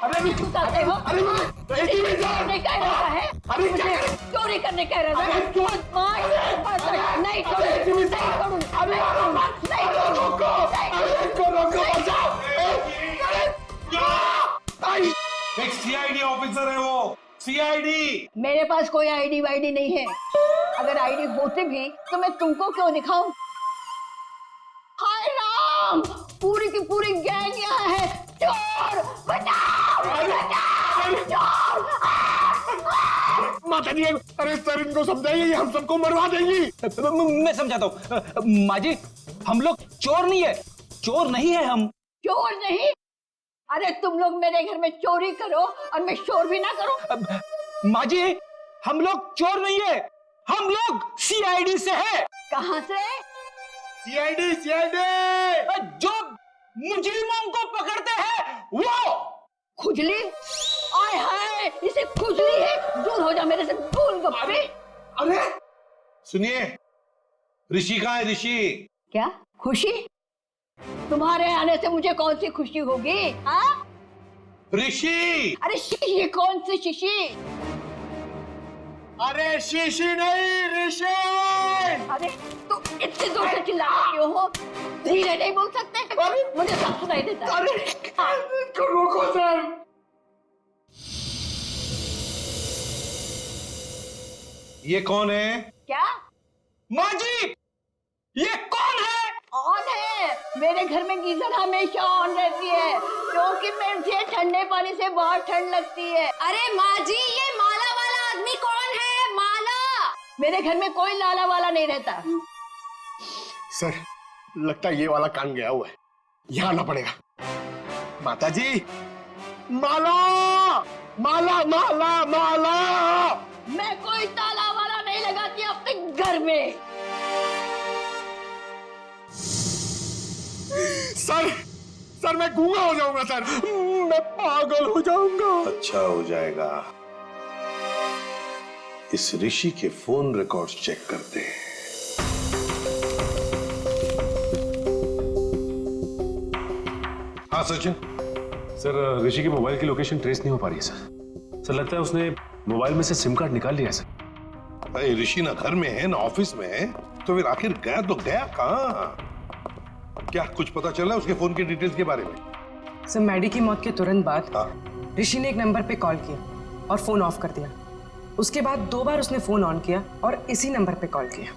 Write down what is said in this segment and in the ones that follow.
अरे बताते हो? अरे चोरी करने का इरादा है? अरे मुझे चोरी करने का इरादा है? नहीं छोड़ूंगा, नहीं छोड़ूंगा, नहीं रोको बचाओ। एक सीआईडी ऑफिसर है वो, सीआईडी। मेरे पास कोई आईडी वाईडी नहीं है। अगर आईडी होती भी तो मैं तुमको क्यों दिखाऊं? हाय राम, पूरी की पूरी गैंग यहाँ है। चोर बचाओ, चोर। माता जी, अरे सर इनको समझाइए, हम सबको मरवा देंगी। मैं समझाता हूँ माँ जी, हम लोग चोर नहीं है, चोर नहीं है हम। चोर नहीं? अरे तुम लोग मेरे घर में चोरी करो और मैं शोर भी ना करूं। माँ जी, हम लोग चोर नहीं है, हम लोग सीआईडी से है। कहाँ से? सीआईडी जो मुजरिमों को पकड़ते हैं वो। खुजली? आय हाय, इसे खुजली है। दूर हो जा मेरे से, गोलगप्पे। अरे सुनिए, ऋषि कहाँ है? ऋषि क्या खुशी? तुम्हारे आने से मुझे कौन सी खुशी होगी? हाँ? ऋषि। अरे शीशी? कौन सी शीशी? अरे शीशी नहीं, ऋषि। अरे तो इतने दूर से चिल्ला रहे हो, धीरे नहीं बोल सकते? मुझे सब सुनाई देता है। अरे इनको रोको सर। ये कौन है? क्या? माँ जी, ये कौन है? ऑन है। मेरे घर में गीजर हमेशा ऑन रहती है क्योंकि मुझे ठंडे पानी से बहुत ठंड लगती है। अरे माँ जी, ये माला वाला आदमी कौन है? माला? मेरे घर में कोई लाला वाला नहीं रहता। सर लगता है ये वाला कान गया हुआ है, यहाँ आना पड़ेगा। माता जी, माला माला माला माला। मैं कोई ताला वाला नहीं लगाती अपने घर में। सर मैं गूंगा हो जाऊंगा सर, मैं पागल हो जाऊंगा। अच्छा हो जाएगा। इस ऋषि के फोन रिकॉर्ड्स चेक करते हैं। हाँ सचिन। सर ऋषि की मोबाइल की लोकेशन ट्रेस नहीं हो पा रही है सर लगता है उसने मोबाइल में से सिम कार्ड निकाल लिया है सर। अरे ऋषि ना घर में है ना ऑफिस में है, तो फिर आखिर गया तो गया कहाँ? क्या कुछ पता चला उसके फोन की डिटेल्स के बारे में? सर मैडी की मौत के तुरंत बाद हाँ। ऋषि ने एक नंबर पे कॉल किया और फोन ऑफ कर दिया। उसके बाद 2 बार उसने फोन ऑन किया और इसी नंबर पे कॉल किया।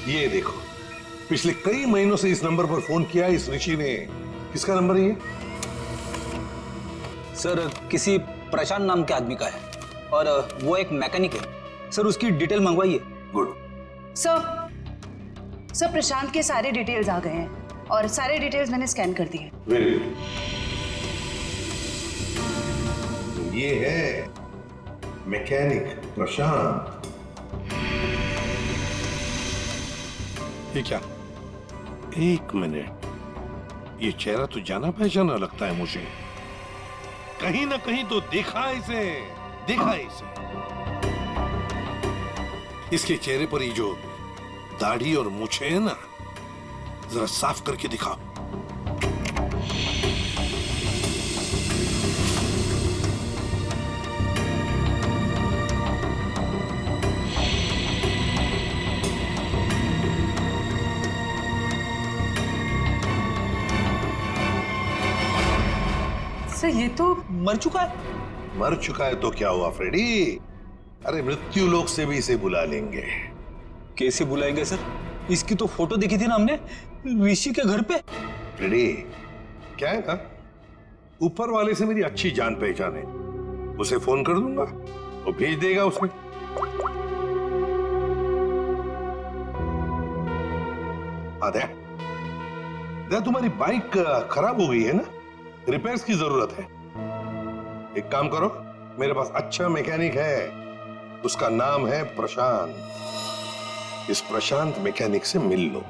ये देखो, पिछले कई महीनों से इस नंबर पर फोन किया इस ऋषि ने। किसका नंबर है ये? सर किसी प्रशांत नाम के आदमी का है और वो एक मैकेनिक है। सर उसकी डिटेल मंगवाइए। गुड। सर प्रशांत के सारे डिटेल्स आ गए हैं और सारे डिटेल्स मैंने स्कैन कर दिए। Very good. ये है मैकेनिक प्रशांत। ये क्या? एक मिनट, ये चेहरा तो जाना पहचाना लगता है मुझे। कहीं ना कहीं तो देखा इसे। इसके चेहरे पर ये जो दाढ़ी और मूछें है ना, जरा साफ करके दिखाओ। सर ये तो मर चुका है। मर चुका है तो क्या हुआ फ्रेडी? अरे मृत्यु लोक से भी इसे बुला लेंगे। कैसे बुलाएंगे सर? इसकी तो फोटो देखी थी ना हमने ऋषि के घर पे। फ्रेडी, क्या है ना, ऊपर वाले से मेरी अच्छी जान पहचान है। उसे फोन कर दूंगा, वो भेज देगा उसमें। दया, तुम्हारी बाइक खराब हो गई है ना, रिपेयर्स की जरूरत है। एक काम करो, मेरे पास अच्छा मैकेनिक है, उसका नाम है प्रशांत। इस प्रशांत मैकेनिक से मिल लो।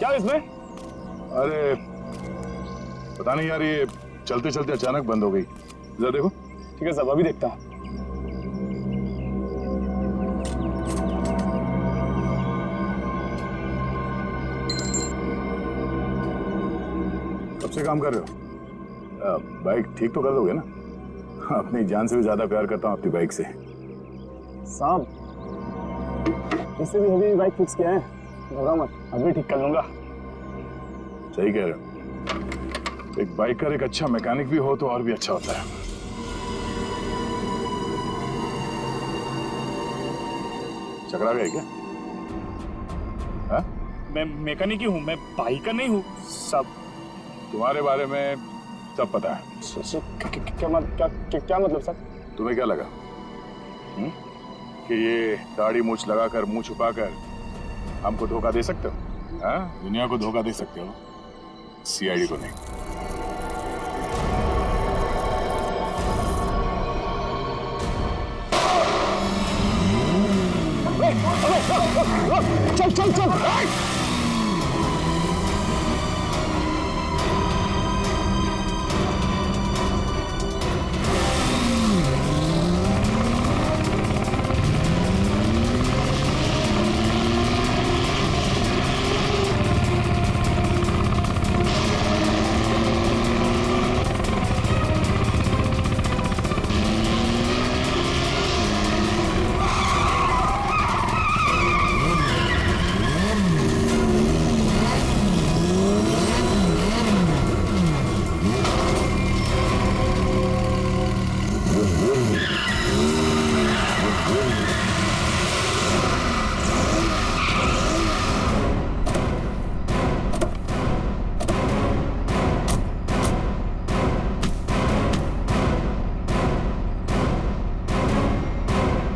क्या इसमें? अरे पता नहीं यार, ये चलते चलते अचानक बंद हो गई। जरा देखो। ठीक है साहब, अभी देखता हूँ। कब से काम कर रहे हो? बाइक ठीक तो कर दोगे ना? अपनी जान से भी ज्यादा प्यार करता हूँ अपनी बाइक से। साहब इससे भी अभी बाइक फिक्स किया है, घबराओ मत, अभी ठीक कर लूंगा। सही कह रहे हो, एक बाइकर एक अच्छा मैकेनिक भी हो तो और भी अच्छा होता है। चकरा गए क्या? हा? मैं मैकेनिक ही हूँ, मैं बाइकर नहीं हूँ। सब तुम्हारे बारे में सब पता है। क्या मतलब सर? तुम्हें क्या लगा कि ये दाढ़ी मूछ लगाकर मुंह छुपाकर हमको धोखा दे सकते हो? हाँ, दुनिया को धोखा दे सकते हो, सीआईडी को नहीं। चल चल चल।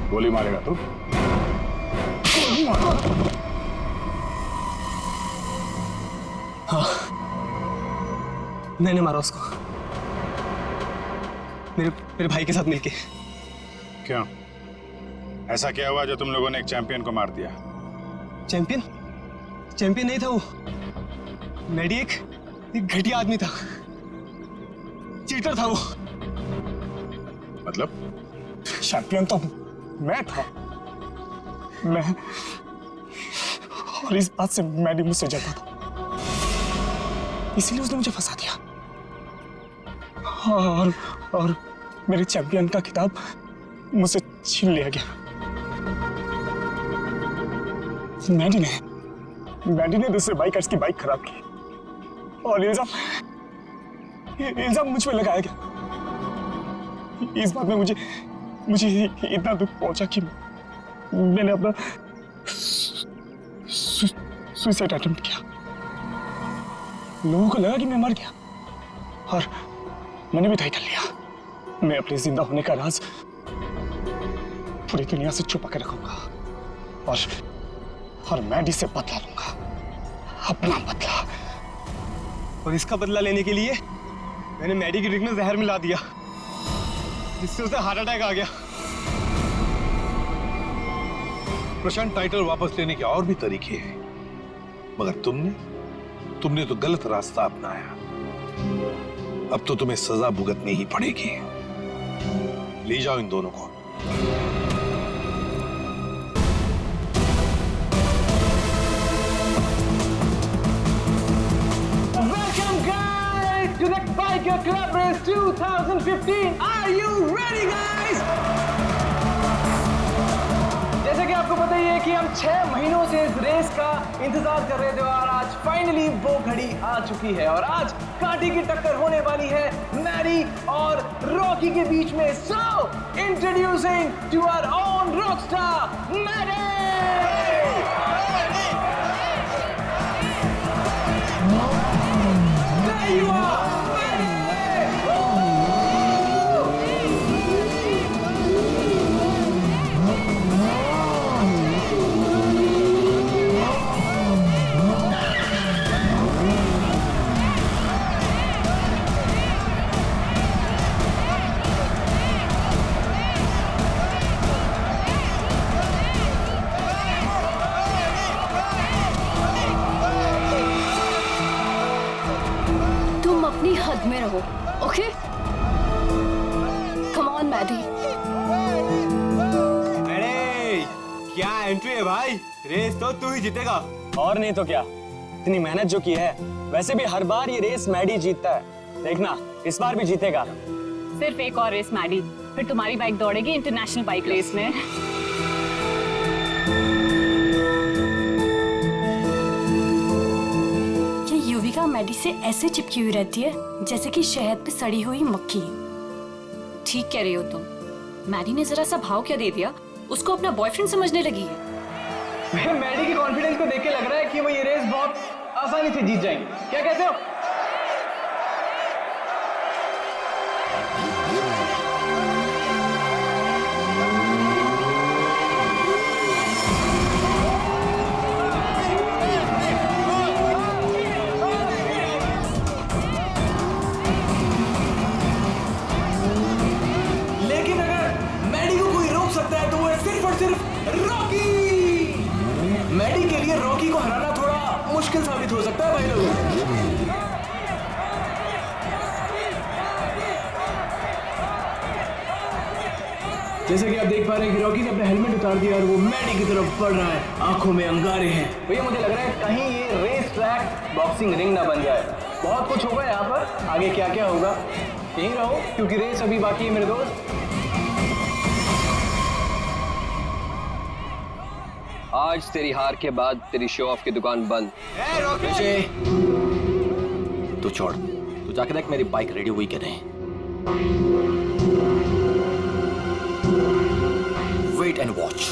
गोली मारेगा तू? हाँ, मैंने मारा उसको, मेरे भाई के साथ मिलके। क्यों? ऐसा क्या हुआ जो तुम लोगों ने एक चैंपियन को मार दिया? चैंपियन नहीं था वो, मैडी एक घटिया आदमी था, चीटर था वो। मतलब? चैंपियन तो मैं था, मैं, और इस बात से मैडी मुझसे जलता था, इसीलिए उसने मुझे फंसा दिया। और मेरे चैंपियन का खिताब मुझसे छीन लिया गया। मैडी ने दूसरे बाइकर्स की बाइक खराब की और इल्जाम मुझ पे लगाया गया। इस बात में मुझे इतना दुख पहुंचा कि मैंने अपना सुसाइड अटेम्प्ट किया। लोगों को लगा कि मैं मर गया और मैंने भी तय कर लिया, मैं अपने जिंदा होने का राज पूरी दुनिया से छुपा के रखूंगा और मैडी से बदला लूंगा, अपना बदला। और इसका बदला लेने के लिए मैंने मैडी की ड्रिंक में जहर मिला दिया, जिससे उसे हार्ट अटैक आ गया। प्रशांत, टाइटल वापस लेने के और भी तरीके हैं, मगर तुमने तो गलत रास्ता अपनाया। अब तो तुम्हें सजा भुगतनी ही पड़ेगी। ले जाओ इन दोनों को। Welcome guys to the Biker Club Race 2015. Are you ready guys? जैसे कि आपको पता ही है कि हम 6 महीनों से इस रेस का इंतजार कर रहे थे और आज फाइनली वो घड़ी आ चुकी है और आज कांटे की टक्कर होने वाली है मैडी और रॉकी के बीच में। So introducing to our own rockstar Maddy. There you are, भाई, रेस तो तू ही जीतेगा। और नहीं तो क्या, इतनी मेहनत जो की है, वैसे भी हर बार ये रेस मैडी जीतता है। देखना, इस बार भी जीतेगा। सिर्फ एक और रेस मैडी, फिर तुम्हारी बाइक दौड़ेगी इंटरनेशनल बाइक रेस में। ये युविका मैडी से ऐसे चिपकी हुई रहती है जैसे कि शहद पे सड़ी हुई मक्खी। ठीक कह रही हो तुम। मैडी ने जरा सा भाव क्या दे दिया, उसको अपना बॉयफ्रेंड समझने लगी है। मैडी की कॉन्फिडेंस को देख के लग रहा है कि वो ये रेस बहुत आसानी से जीत जाएंगे। क्या कहते हो? लेकिन अगर मैडी को कोई रोक सकता है तो वो है सिर्फ और सिर्फ रॉकी। मैडी के लिए रॉकी को हराना थोड़ा मुश्किल साबित हो सकता है भाई लोगों। जैसे कि आप देख पा रहे हैं कि रॉकी ने अपना हेलमेट उतार दिया और वो मैडी की तरफ बढ़ रहा है। आंखों में अंगारे हैं। भैया मुझे लग रहा है कहीं ये रेस ट्रैक बॉक्सिंग रिंग ना बन जाए। बहुत कुछ होगा यहाँ पर, आगे क्या क्या होगा यहीं रहो क्योंकि रेस अभी बाकी है मेरे दोस्त। आज तेरी हार के बाद तेरी शो ऑफ की दुकान बंद। तू छोड़, तू जाके देख मेरी बाइक रेडी हुई कि नहीं। Wait and watch.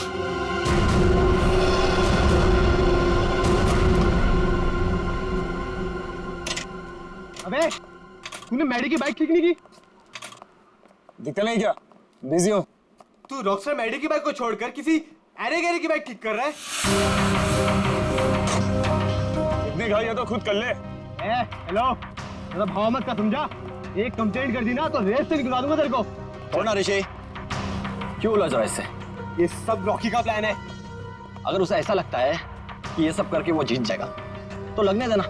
अबे तूने मैडी की बाइक ठीक नहीं की? दिखता नहीं क्या? बिजी हो? तू रॉकस्टार मैडी की बाइक को छोड़कर किसी अरे गहरे की बाइक ठीक कर रहा है। इतनी घाई तो खुद कर ले। हेलो, मेरा भाव मत का समझा। एक कंप्लेंट कर दी ना तो रेस से निकलवा दूंगा तेरे को। छोड़ना ऋषि, क्यों उलझ रहा है इससे? ये सब रॉकी का प्लान है। अगर उसे ऐसा लगता है कि ये सब करके वो जीत जाएगा तो लगने देना।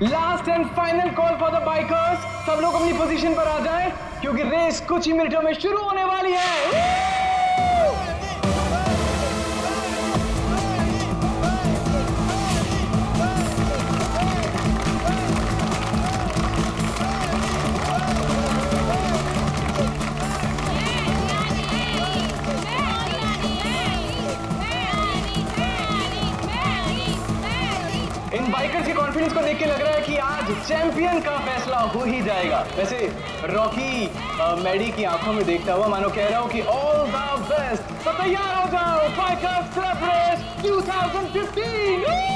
Last and final call for the bikers. सब लोग अपनी पोजीशन पर आ जाएं क्योंकि रेस कुछ ही मिनटों में शुरू होने वाली है। इन बाइकर्स के कॉन्फिडेंस को देख के लग रहा है कि आज चैंपियन का फैसला हो ही जाएगा। वैसे रॉकी मैडी की आंखों में देखता हुआ मानो कह रहा हूं कि ऑल द बेस्ट। तो तैयार हो जाओ बाइकर्स ट्रैक रेस 2015।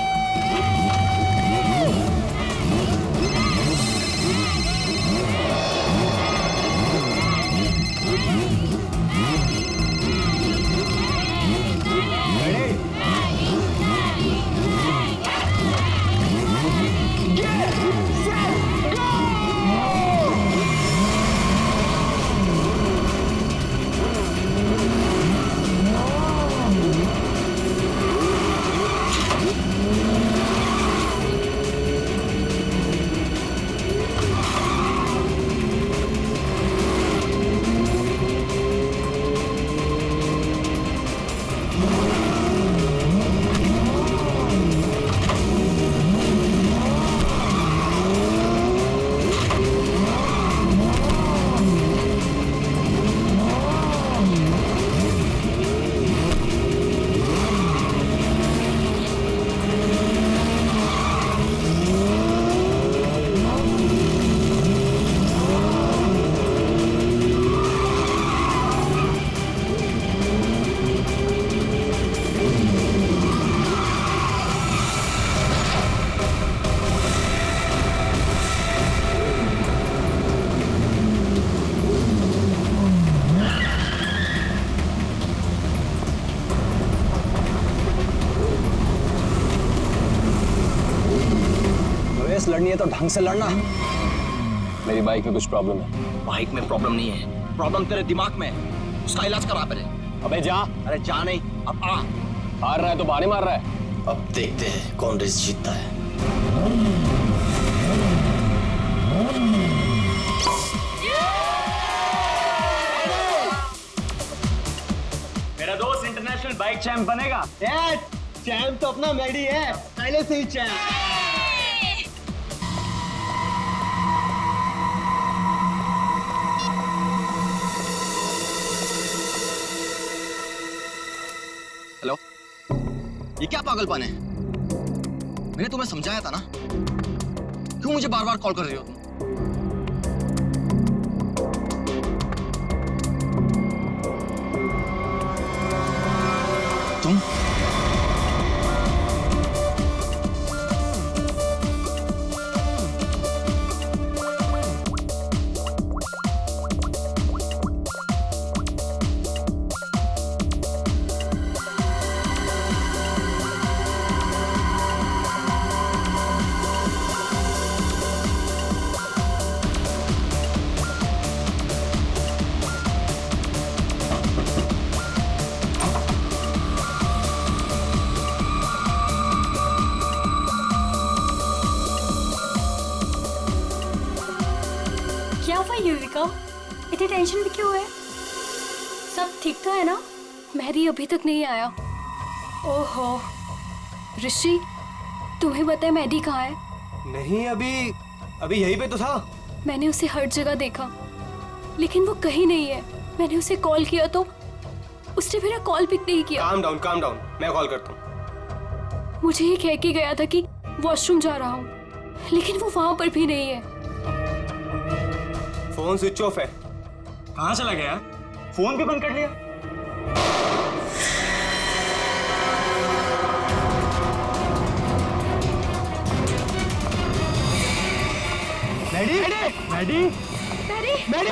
रेस लड़नी है तो ढंग से लड़ना। मेरी बाइक में कुछ प्रॉब्लम है। बाइक में प्रॉब्लम नहीं है, प्रॉब्लम तेरे दिमाग में है। उसका इलाज करा पहले। अबे जा। अरे जा नहीं, अब आ। हार रहा है तो बाने मार रहा है। अब देखते हैं कौन रेस जीतता है। मेरा दोस्त इंटरनेशनल चैंप बनेगा। चैंप तो अपना मैडी है, पहले से ही चैंप। हेलो, ये क्या पागलपन है? मैंने तुम्हें समझाया था ना, क्यों मुझे बार बार कॉल कर रही हो तुम? क्या हुआ युविका, इतनी टेंशन भी क्यों है? सब ठीक तो है ना? मेहदी अभी तक नहीं आया। ओहो ऋषि, तुम्हें पता है मेहदी कहाँ है? नहीं, अभी यहीं पे तो था। मैंने उसे हर जगह देखा, लेकिन वो कहीं नहीं है। मैंने उसे कॉल किया तो उसने मेरा कॉल पिक नहीं किया। काम डाउन, मैं कॉल करता हूँ। मुझे ये कह के गया था कि वॉशरूम जा रहा हूँ, लेकिन वो वहां पर भी नहीं है। फोन स्विच ऑफ है। कहाँ चला गया? फोन भी बंद कर लिया। Maddy, Maddy, Maddy, Maddy,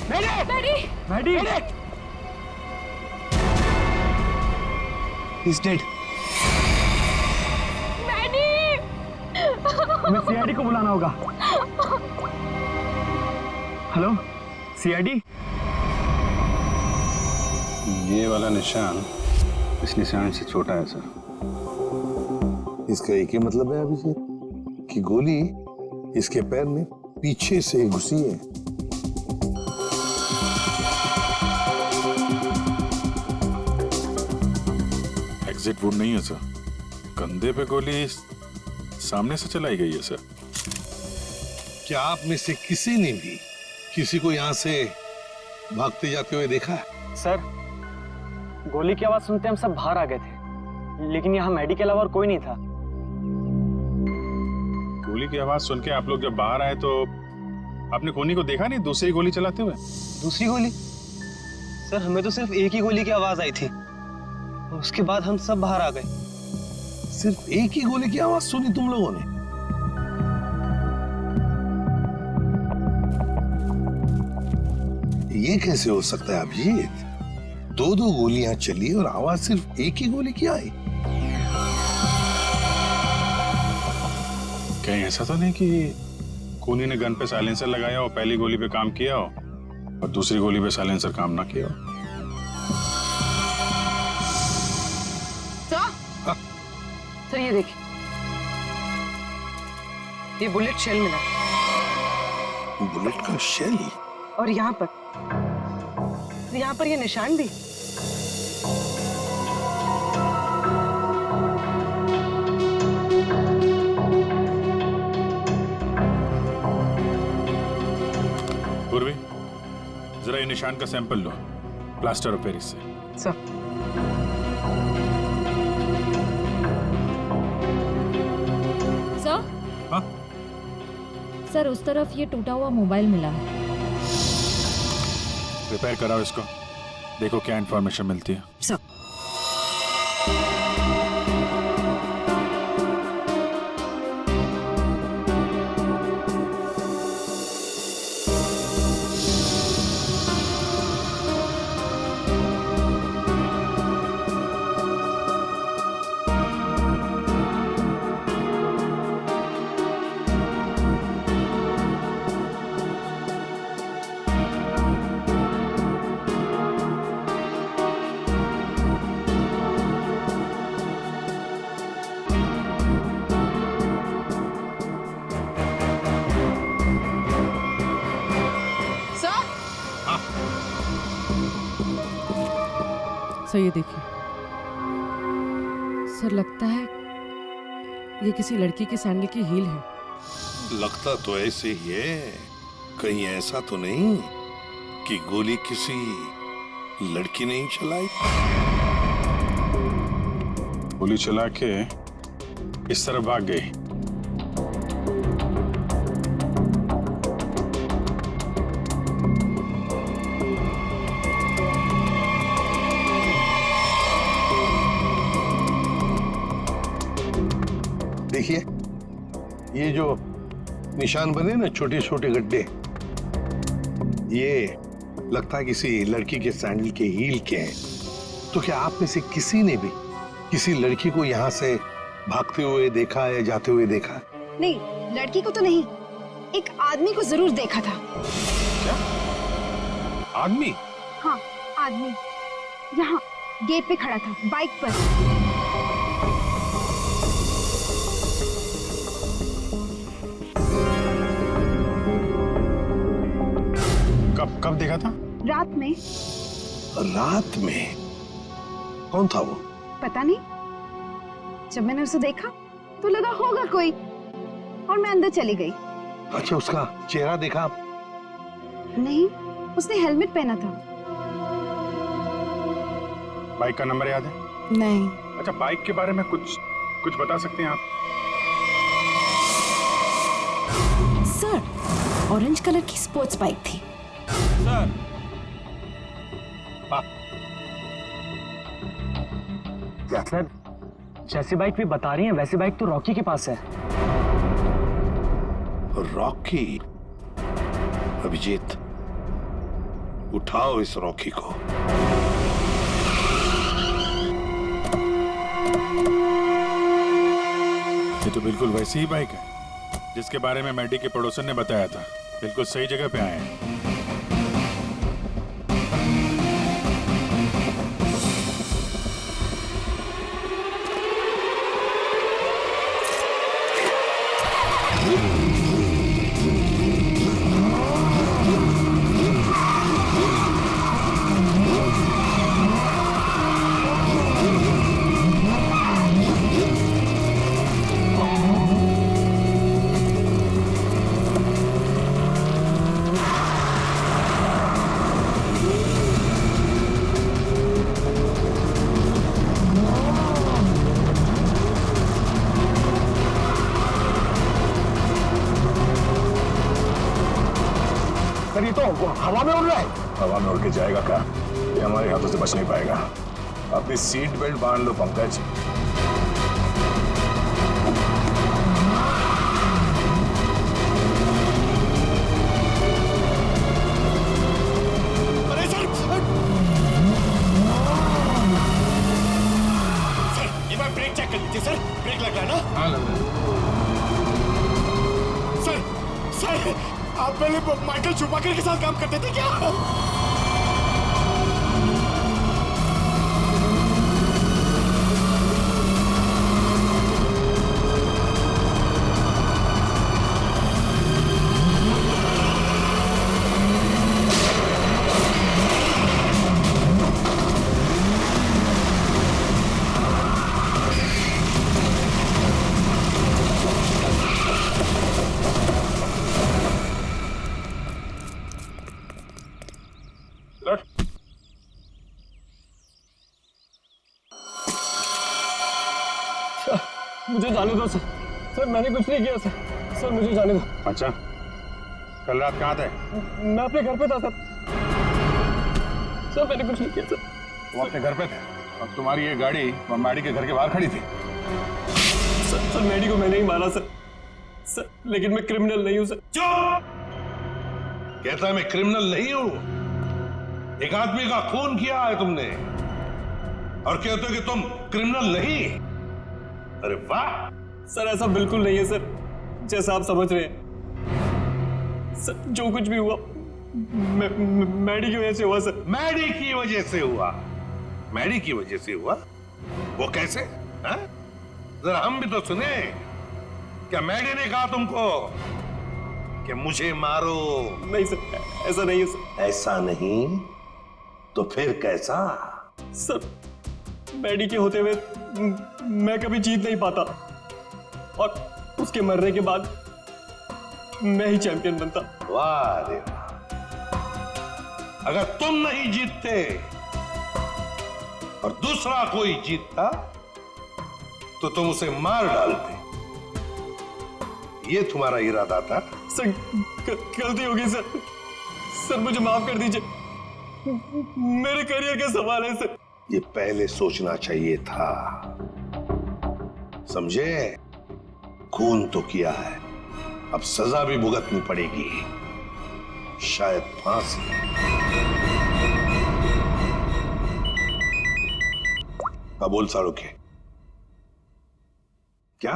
Maddy, Maddy, He's dead. हमें सीआईडी को बुलाना होगा। Hello, CID. ये वाला निशान इस निशान से छोटा है सर। इसका एक ही मतलब है अभिजीत कि गोली इसके पैर में पीछे से घुसी है। एग्जिट वुड नहीं है सर, कंधे पे गोली सामने से चलाई गई है सर। क्या आप में से किसी ने भी किसी को यहाँ से भागते जाते हुए देखा है? सर, गोली की आवाज सुनते हम सब बाहर आ गए थे, लेकिन यहाँ मैडी के अलावा और कोई नहीं था। गोली की आवाज सुन के आप लोग जब बाहर आए तो आपने कोनी को देखा नहीं दूसरी गोली चलाते हुए? दूसरी गोली? सर, हमें तो सिर्फ एक ही गोली की आवाज आई थी, उसके बाद हम सब बाहर आ गए। सिर्फ एक ही गोली की आवाज सुनी तुम लोगों ने? ये कैसे हो सकता है अभिजीत? दो गोलियां चली और आवाज सिर्फ एक ही गोली की आई। कहीं ऐसा तो नहीं कि कोनी ने गन पे साइलेंसर लगाया हो, पहली गोली पे काम किया हो और दूसरी गोली पे साइलेंसर काम ना किया हो? सर ये देखिए, ये बुलेट शेल मिला। बुलेट का शेल? और यहाँ पर ये निशान भी। पूर्वी, जरा ये निशान का sample low plaster of Paris से। सर। हाँ? सर, उस तरफ ये टूटा हुआ मोबाइल मिला है। रिपेयर कराओ इसको, देखो क्या इंफॉर्मेशन मिलती है। सर। सर ये देखिए, सर लगता है ये किसी लड़की के सैंडल की हील है। लगता तो ऐसे ही है, कहीं ऐसा तो नहीं कि गोली किसी लड़की ने ही चलाई? गोली चला के इस तरफ भाग गई। देखिए, ये जो निशान बने ना, छोटे छोटे गड्ढे, ये लगता है किसी लड़की के सैंडल के हील के हैं। तो क्या आप में से किसी ने भी किसी लड़की को यहाँ से भागते हुए देखा है, जाते हुए देखा? नहीं, लड़की को तो नहीं, एक आदमी को जरूर देखा था। क्या आदमी? हाँ, आदमी यहाँ गेट पे खड़ा था, बाइक पर। कब देखा था? रात में। रात में? कौन था वो? पता नहीं, जब मैंने उसे देखा तो लगा होगा कोई, और मैं अंदर चली गई। अच्छा, उसका चेहरा देखा? नहीं, उसने हेलमेट पहना था। बाइक का नंबर याद है? नहीं। अच्छा, बाइक के बारे में कुछ बता सकते हैं आप? सर, ऑरेंज कलर की स्पोर्ट्स बाइक थी। सर, सर, जैसी बाइक भी बता रही हैं वैसी बाइक तो रॉकी के पास है। रॉकी? अभिजीत, उठाओ इस रॉकी को। ये तो बिल्कुल वैसी ही बाइक है जिसके बारे में मैडी के पड़ोसन ने बताया था। बिल्कुल सही जगह पे आए हैं। सर, ये तो हवा में उड़ रहा है। हवा में उड़ के जाएगा क्या? ये हमारे हाथों से बच नहीं पाएगा। अपनी सीट बेल्ट बांध लो पंकज। अरे सर, एक बार ब्रेक चेक कर लीजिए सर। ब्रेक लग रहा है ना? हाँ, लग रहा है। सर, आप पहले माइकल शूमाकर के साथ काम करते थे क्या? मुझे जाने दो सर। सर, मैंने कुछ नहीं किया सर। सर, मुझे जाने दो। अच्छा, कल रात कहाँ थे? मैं अपने घर पे था सर। सर, मैंने कुछ नहीं किया सर। तुम अपने घर पे थे और तुम्हारी ये गाड़ी मैडी के घर के बाहर खड़ी थी। सर, मैडी को मैंने ही मारा सर। सर, लेकिन मैं क्रिमिनल नहीं हूँ सर। चुप! कहता है मैं क्रिमिनल नहीं हूं। एक आदमी का खून किया है तुमने और कहते हो कि तुम क्रिमिनल नहीं। अरे वाह! सर, ऐसा बिल्कुल नहीं है सर, जैसा आप समझ रहे हैं। सर, जो कुछ भी हुआ मैडी की वजह से हुआ सर। मैडी की वजह से हुआ? मैडी की वजह से हुआ? वो कैसे? हा? जरा हम भी तो सुने। क्या मैडी ने कहा तुमको कि मुझे मारो? नहीं सर, ऐसा नहीं है सर। ऐसा नहीं तो फिर कैसा? सर, मैडी के होते हुए मैं कभी जीत नहीं पाता, और उसके मरने के बाद मैं ही चैंपियन बनता। वाह रे वाह। अगर तुम नहीं जीतते और दूसरा कोई जीतता तो तुम उसे मार डालते। ये तुम्हारा इरादा था? सर गलती होगी सर, सर मुझे माफ कर दीजिए, मेरे करियर का सवाल है सर। ये पहले सोचना चाहिए था, समझे? खून तो किया है, अब सजा भी भुगतनी पड़ेगी, शायद फांसी। बोल साड़ू के क्या?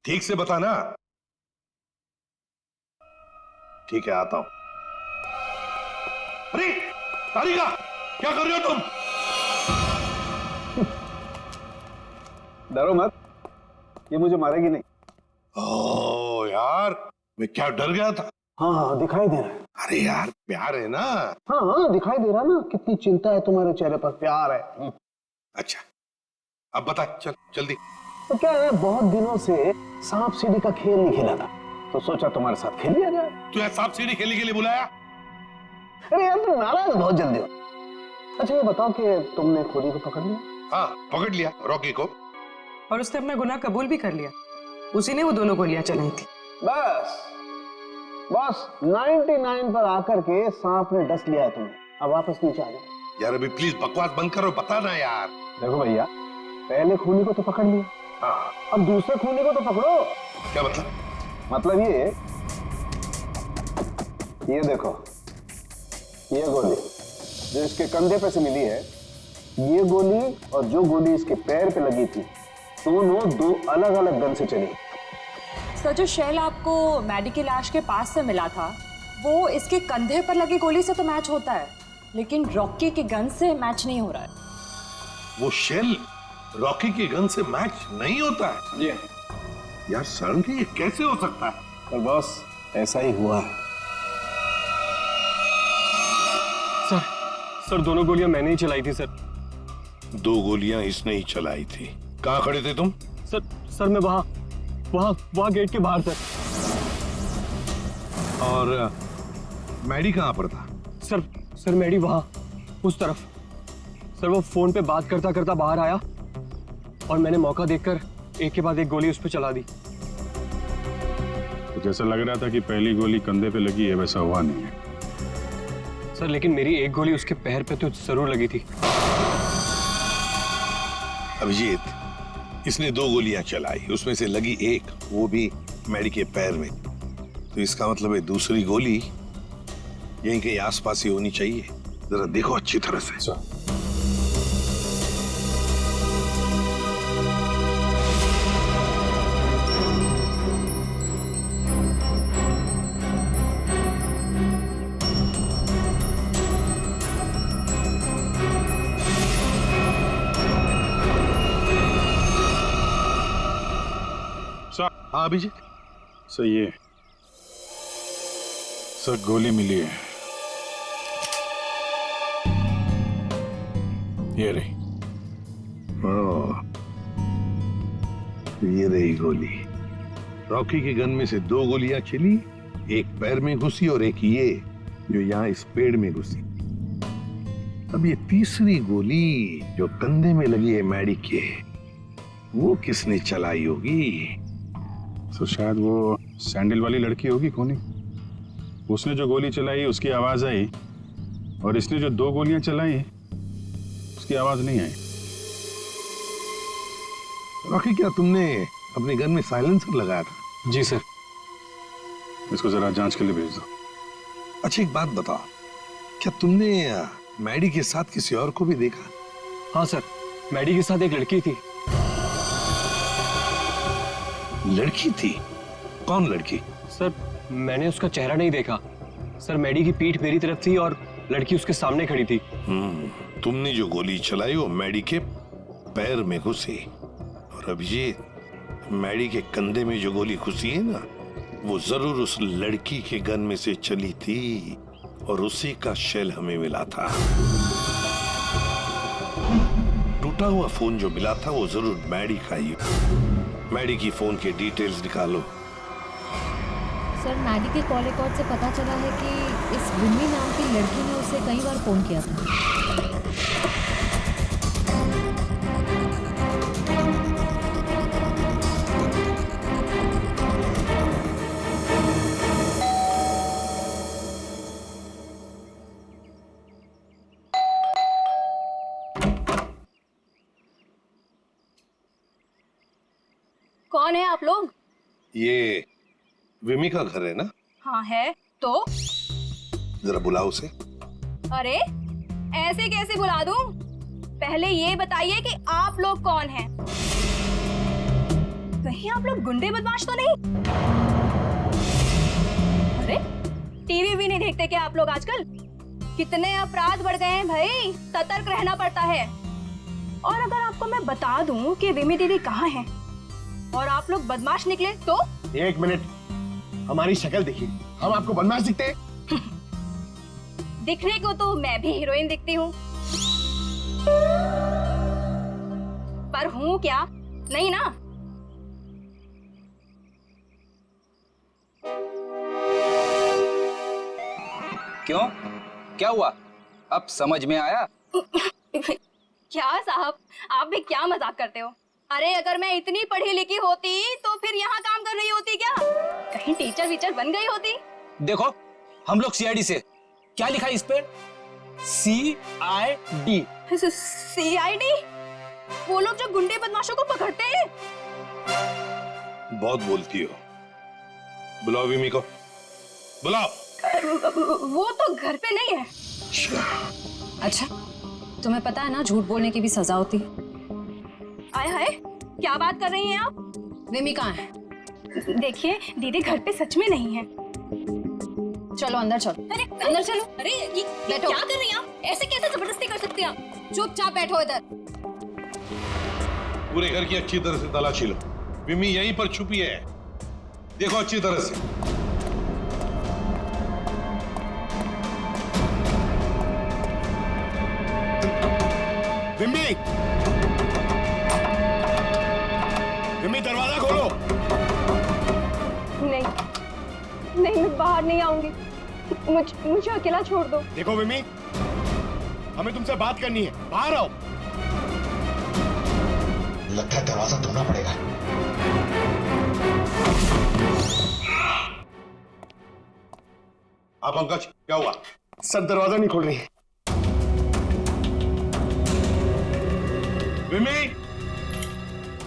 ठीक से बताना। ठीक है, आता हूं। अरे तारिका, क्या कर रहे हो तुम? डरो मत, ये मुझे मारेगी नहीं। ओ यार, मैं क्या डर गया था। हाँ दिखाई दे रहा है। अरे यार, प्यार है ना। हाँ दिखाई दे रहा ना, कितनी चिंता है तुम्हारे चेहरे पर, प्यार है। अच्छा, अब बता, चल जल्दी। तो क्या है, बहुत दिनों से सांप सीढ़ी का खेल नहीं खेला था, तो सोचा तुम्हारे साथ खेल लिया जाए। तू यार सांप सीढ़ी खेलने के लिए बुलाया? अरे यार तुम नाराज बहुत जल्दी हो। अच्छा ये बताओ कि तुमने खोली को पकड़ लिया? हाँ पकड़ लिया, रॉकी को। और उसने अपना गुनाह कबूल भी कर लिया, उसी ने वो दोनों गोलियां चलाई थी। बस 99 पर आकर के सांप ने डस लिया है तुम्हें, अब वापस नीचे आ जाओ। यार अभी प्लीज बकवास बंद करो, बता ना यार। देखो भैया, पहले खूनी को तो पकड़ लिया, हाँ अब दूसरे खूनी को तो पकड़ो। क्या मतलब? मतलब ये देखो, ये गोली जो इसके कंधे पे से मिली है, ये गोली और जो गोली इसके पैर पे लगी थी, दोनों दो अलग अलग गन से चली। सर जो शेल आपको मैडी की लाश के पास से मिला था, वो इसके कंधे पर लगी गोली से तो मैच होता है, लेकिन रॉकी की गन से मैच नहीं हो रहा है। वो शेल रॉकी की गन से मैच नहीं होता है? जी यार सड़न के ये कैसे हो सकता है? पर बॉस ऐसा ही हुआ है। सर दोनों गोलियां मैंने ही चलाई थी सर। 2 गोलियां इसने ही चलाई थी। कहां खड़े थे तुम? सर मैं वहां गेट के बाहर सर। और मैडी कहां पर था? सर मैडी वहां उस तरफ। सर वो फोन पे बात करता करता बाहर आया और मैंने मौका देखकर एक के बाद एक गोली उस पर चला दी। तो जैसा लग रहा था कि पहली गोली कंधे पे लगी है, वैसा हुआ नहीं है सर, लेकिन मेरी एक गोली उसके पैर पे तो जरूर लगी थी। अभिजीत, इसने 2 गोलियां चलाई, उसमें से लगी एक, वो भी मैडी के पैर में। तो इसका मतलब है दूसरी गोली यहीं कहीं आसपास ही होनी चाहिए। जरा देखो अच्छी तरह से। हाँ अभिजीत। सर ये सर गोली मिली है, ये रही। ये रही गोली। रॉकी के गन में से 2 गोलियां चली, एक पैर में घुसी और एक ये जो यहाँ इस पेड़ में घुसी। अब ये तीसरी गोली जो कंधे में लगी है मैडी के, वो किसने चलाई होगी? तो शायद वो सैंडल वाली लड़की होगी खूनी। उसने जो गोली चलाई उसकी आवाज आई, और इसने जो 2 गोलियां चलाई उसकी आवाज नहीं आई। रॉकी, क्या तुमने अपने गन में साइलेंसर लगाया था? जी सर। इसको जरा जांच के लिए भेज दो। अच्छा एक बात बताओ, क्या तुमने मैडी के साथ किसी और को भी देखा? हाँ सर, मैडी के साथ एक लड़की थी। लड़की थी? कौन लड़की? सर मैंने उसका चेहरा नहीं देखा सर, मैडी की पीठ मेरी तरफ थी और लड़की उसके सामने खड़ी थी। तुमने जो गोली चलाई वो मैडी के पैर में घुसी, और अभिजीत, मैडी के कंधे में जो गोली घुसी है ना, वो जरूर उस लड़की के गन में से चली थी, और उसी का शेल हमें मिला था। टूटा हुआ फोन जो मिला था वो जरूर मैडी का ही हो। मैडी की फोन के डिटेल्स निकालो। सर मैडी के कॉल रिकॉर्ड से पता चला है कि इस विमी नाम की लड़की ने उसे कई बार फोन किया था। कौन है आप लोग? ये विमी का घर है ना? हाँ है। तो जरा बुलाओ उसे। अरे ऐसे कैसे बुला दूं? पहले ये बताइए कि आप लोग कौन हैं? कहीं आप लोग गुंडे बदमाश तो नहीं? अरे टीवी भी नहीं देखते क्या आप लोग आजकल? कितने अपराध बढ़ गए हैं भाई, सतर्क रहना पड़ता है। और अगर आपको मैं बता दूं कि विमी दीदी कहाँ है और आप लोग बदमाश निकले तो? एक मिनट, हमारी शक्ल देखिए, हम आपको बदमाश दिखते हैं? दिखने को तो मैं भी हीरोइन दिखती हूँ, पर हूँ क्या? नहीं ना। क्यों? क्या हुआ? अब समझ में आया? क्या साहब, आप भी क्या मजाक करते हो? अरे अगर मैं इतनी पढ़ी लिखी होती तो फिर यहाँ काम कर रही होती क्या? कहीं टीचर वीचर बन गई होती? देखो हम लोग सीआईडी से। क्या लिखा है इस पे? CID। CID? वो लोग जो गुंडे बदमाशों को पकड़ते हैं। बहुत बोलती हो। बुलाओ विमी को, बुलाओ। वो तो घर पे नहीं है। अच्छा, तुम्हें पता है ना झूठ बोलने की भी सजा होती है। आए हाय, क्या बात कर रही हैं आप? विमी कहाँ है? देखिए दीदी घर पे सच में नहीं है। चलो अंदर चलो। अरे अंदर चलो। अरे ये क्या कर रही हैं आप? ऐसे कैसे जबरदस्ती कर सकती हैं आप? चुपचाप बैठो इधर। पूरे घर की अच्छी तरह से तलाशी लो। विमी यहीं पर छुपी है, देखो अच्छी तरह से। विमी, विमी दरवाजा खोलो। नहीं नहीं, मैं बाहर नहीं आऊंगी। मुझे अकेला छोड़ दो। देखो विमी, हमें तुमसे बात करनी है, बाहर आओ। लगता है दरवाजा तोड़ना पड़ेगा। आप पंकज, क्या हुआ? सर दरवाजा नहीं खोल रही। विमी,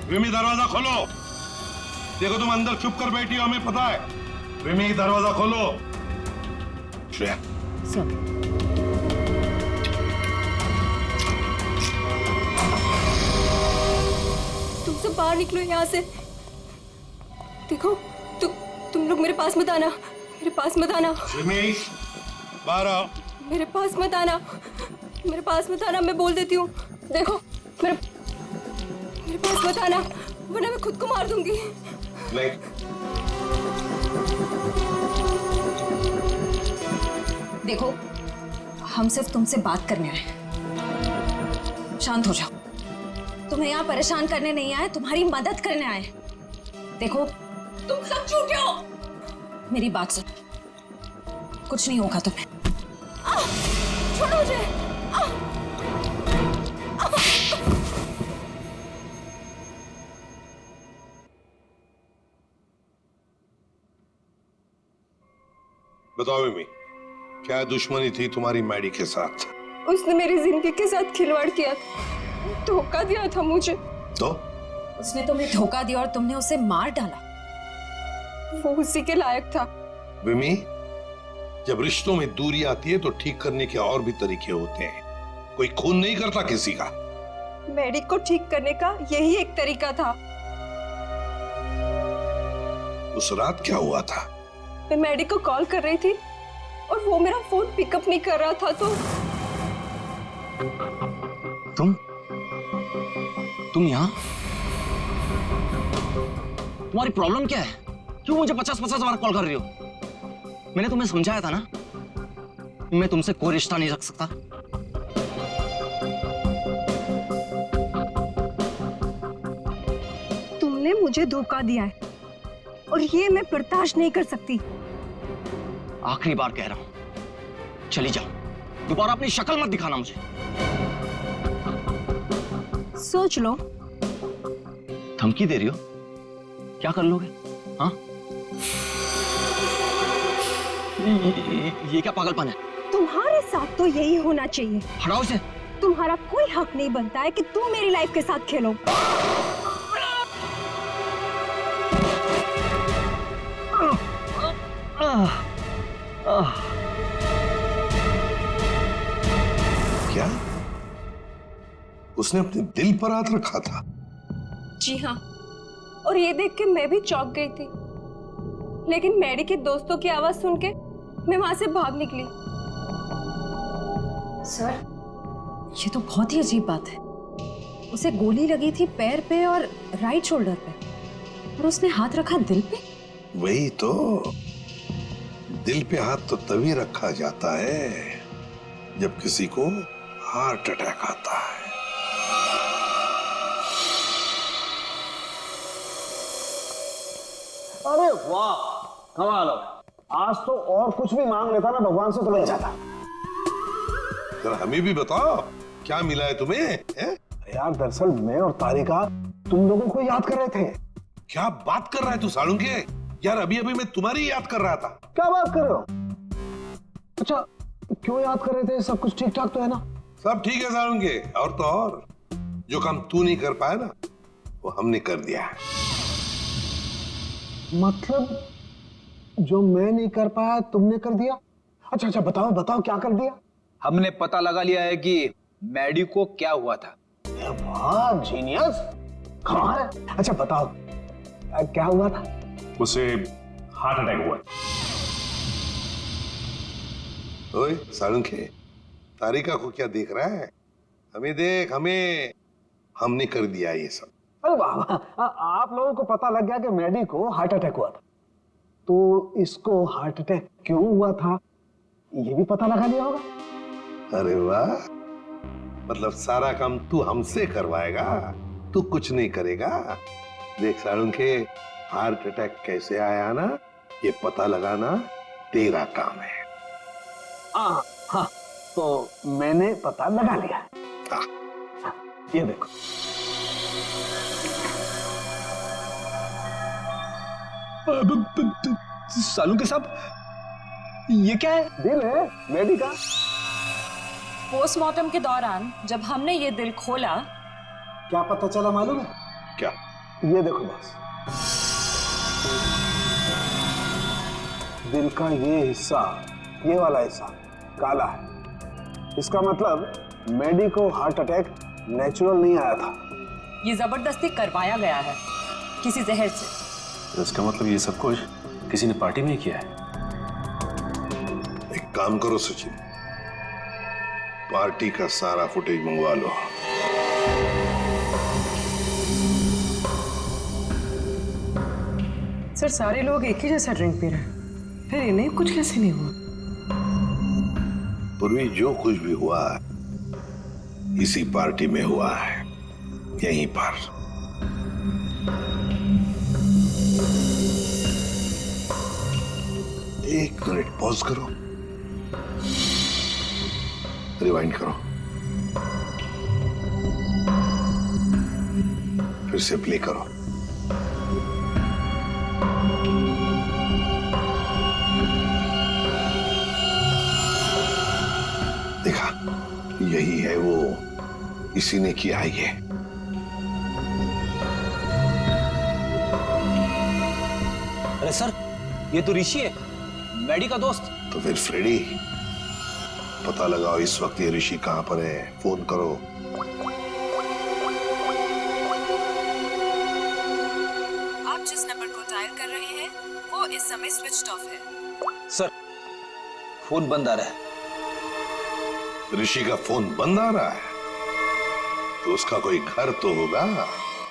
विमी दरवाजा खोलो। देखो तुम अंदर चुप कर बैठी हो, हमें पता है। विमी दरवाजा खोलो। श्रेया। सर। तुम सब बाहर निकलो यहाँ से। देखो तुम लोग मेरे पास मत आना, मेरे पास मत आना। विमी बाहर आओ। मेरे पास मत आना, मेरे पास मत आना, मैं बोल देती हूँ। देखो मेरे पास मत आना, वरना मैं खुद को मार दूंगी। नहीं। देखो हम सिर्फ तुमसे बात करने आए, शांत हो जाओ। तुम्हें यहाँ परेशान करने नहीं आए, तुम्हारी मदद करने आए। देखो तुम सब झूठे हो। मेरी बात सुन, कुछ नहीं होगा तुम्हें। छोड़ो मुझे। बताओ विमी, क्या दुश्मनी थी तुम्हारी मैडी के साथ? उसने मेरी जिंदगी के साथ खिलवाड़ किया था, धोखा दिया था मुझे। तो उसने तुम्हें धोखा दिया और तुमने उसे मार डाला। वो उसी के लायक था। विमी, जब रिश्तों में दूरी आती है तो ठीक करने के और भी तरीके होते हैं। कोई खून नहीं करता किसी का। मैडी को ठीक करने का यही एक तरीका था। उस रात क्या हुआ था? मैं मैडी को कॉल कर रही थी और वो मेरा फोन पिकअप नहीं कर रहा था। तो तुम यहाँ? तुम्हारी प्रॉब्लम क्या है? क्यों मुझे 50-50 बार कॉल कर रही हो? मैंने तुम्हें समझाया था ना, मैं तुमसे कोई रिश्ता नहीं रख सकता। ने मुझे धोखा दिया है और ये मैं बर्दाश्त नहीं कर सकती। आखिरी बार कह रहा हूं, चली जाओ, दोबारा अपनी शक्ल मत दिखाना मुझे। सोच लो। धमकी दे रही हो? क्या कर लोगे? हाँ? ये क्या पागलपन है? तुम्हारे साथ तो यही होना चाहिए। हटाओ इसे। तुम्हारा कोई हक नहीं बनता है कि तुम मेरी लाइफ के साथ खेलो। क्या उसने अपने दिल पर हाथ रखा था? जी हाँ, और ये देख के मैं भी चौंक गई थी, लेकिन मैडी के दोस्तों की आवाज सुन के मैं वहां से भाग निकली। सर, ये तो बहुत ही अजीब बात है। उसे गोली लगी थी पैर पे और राइट शोल्डर पे, और उसने हाथ रखा दिल पे। वही तो, दिल पे हाथ तो तभी रखा जाता है जब किसी को हार्ट अटैक आता है। अरे वाह, कमाल हो। आज तो और कुछ भी मांग लेता ना भगवान से तो मिल जाता। जरा हमें भी बताओ क्या मिला है तुम्हें? यार दरअसल मैं और तारिका तुम लोगों को याद कर रहे थे। क्या बात कर रहा है तू सालुंके? यार अभी अभी मैं तुम्हारी याद कर रहा था। क्या बात कर रहे हो? अच्छा, क्यों याद कर रहे थे? सब कुछ ठीक ठाक तो है ना? सब ठीक है सालुंके, और तो और जो काम तू नहीं कर पाया ना वो हमने कर दिया है। मतलब जो मैं नहीं कर पाया तुमने कर दिया? अच्छा अच्छा, बताओ बताओ क्या कर दिया? हमने पता लगा लिया है कि मैडी को क्या हुआ था। वाह जीनियस, कमाल है। अच्छा बताओ क्या हुआ था? उसे हार्ट अटैक हुआ। ओए सालुंके, तारिका को क्या देख रहा है? हमें देख, हमें, हमने कर दिया ये सब। अरे वाह, आप लोगों को पता लग गया कि मैडी को हार्ट अटैक हुआ था, तो इसको हार्ट अटैक क्यों हुआ था ये भी पता लगा लिया होगा। अरे वाह, मतलब सारा काम तू हमसे करवाएगा, तू कुछ नहीं करेगा। देख सालुंके, हार्ट अटैक कैसे आया ना ये पता लगाना तेरा काम है। हाँ, तो मैंने पता लगा लिया। हाँ, ये देखो। सालुंके साहब, ये क्या है? दिल है मैडी का। पोस्टमार्टम के दौरान जब हमने ये दिल खोला, क्या पता चला मालूम है? क्या? ये देखो बस, दिल का ये हिस्सा, ये वाला हिस्सा काला है। इसका मतलब मैडी को हार्ट अटैक नेचुरल नहीं आया था, ये जबरदस्ती करवाया गया है किसी जहर से। इसका मतलब ये सब कुछ किसी ने पार्टी में किया है। एक काम करो सचिन, पार्टी का सारा फुटेज मंगवा लो। सर, सारे लोग एक ही जैसा ड्रिंक पी रहे हैं, फिर इन्हें कुछ कैसे नहीं हुआ? पूर्वी, जो कुछ भी हुआ है इसी पार्टी में हुआ है, यहीं पर। एक मिनट पॉज करो, रिवाइंड करो, फिर से प्ले करो। देखा, यही है वो, इसी ने किया है ये। अरे सर, ये तो ऋषि है, मैडी का दोस्त। तो फिर फ्रेडी, पता लगाओ इस वक्त ये ऋषि कहां पर है, फोन करो। आप जिस नंबर को डायल कर रहे हैं वो इस समय स्विच्ड ऑफ है। सर, फोन बंद आ रहा है। ऋषि का फोन बंद आ रहा है तो उसका कोई घर तो होगा।